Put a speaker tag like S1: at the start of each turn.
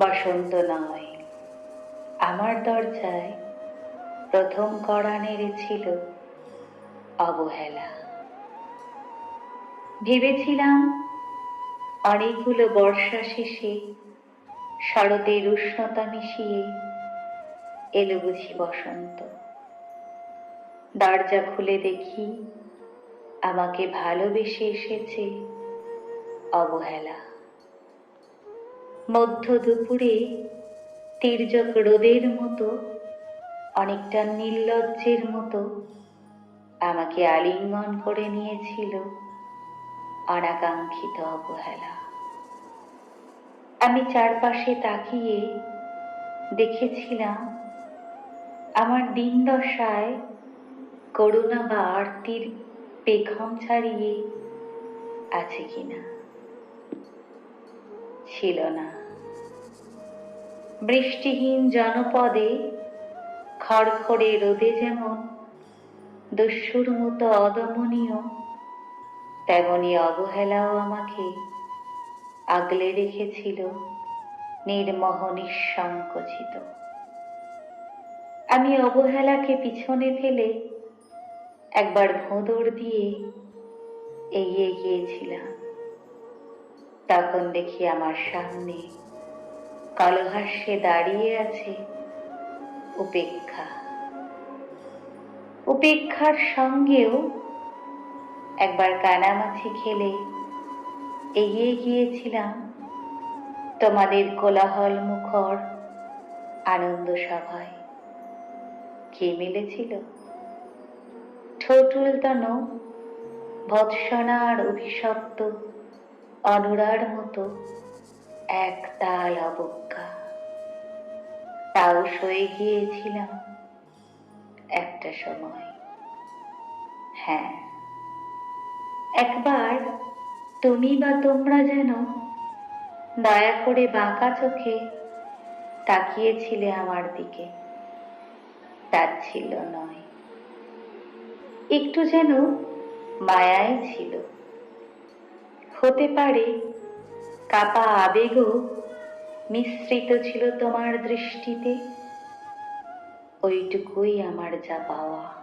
S1: বসন্ত নয়, আমার দরজায় প্রথম কড়া নেড়েছিল অবহেলা। ভেবেছিলাম অনেকগুলো বর্ষা শেষে শরতের উষ্ণতা মিশিয়ে এলো বুঝি বসন্ত। দরজা খুলে দেখি আমাকে ভালোবেসে এসেছে অবহেলা। মধ্য দুপুরে তির্যক রোদের মতো, অনেকটা নির্লজ্জের মতো আমাকে আলিঙ্গন করে নিয়েছিল অনাকাঙ্ক্ষিত অবহেলা। আমি চারপাশে তাকিয়ে দেখেছিলাম আমার দিন দশায় করুণা বা আরতির পেখম ছাড়িয়ে আছে কিনা। ছিল না। বৃষ্টিহীন জনপদে খড়খড়ে রোদে যেমন দস্যুর মতো অদমনীয়, তেমনি অবহেলাও আমাকে আগলে রেখেছিল নির্মোহ নিঃসংকোচিত। আমি অবহেলাকে পিছনে ফেলে একবার ভোঁদড় দিয়ে এগিয়ে গিয়েছিলাম। তখন দেখি আমার সামনে কলহাস্যে দাঁড়িয়ে আছে উপেক্ষা। উপেক্ষার সঙ্গেও একবার কানামাছি খেলে এগিয়ে গিয়েছিলাম তোমাদের কোলাহল মুখর আনন্দ সভায়। কে মিলেছিল? ঠোঁট উল্টানো ভৎসনা আর অভিশপ্ত অনুরার মতো এক তাল অবজ্ঞা। তাও সয়ে গিয়েছিলাম একটা সময়। হ্যাঁ, একবার তুমি বা তোমরা যেন দয়া করে বাঁকা চোখে তাকিয়েছিলে আমার দিকে। তাচ্ছিল্য নয়, একটু যেন মায়াই ছিল। হতে পারে কাপা আবেগও মিশ্রিত ছিল তোমার দৃষ্টিতে। ওইটুকুই আমার যা পাওয়া।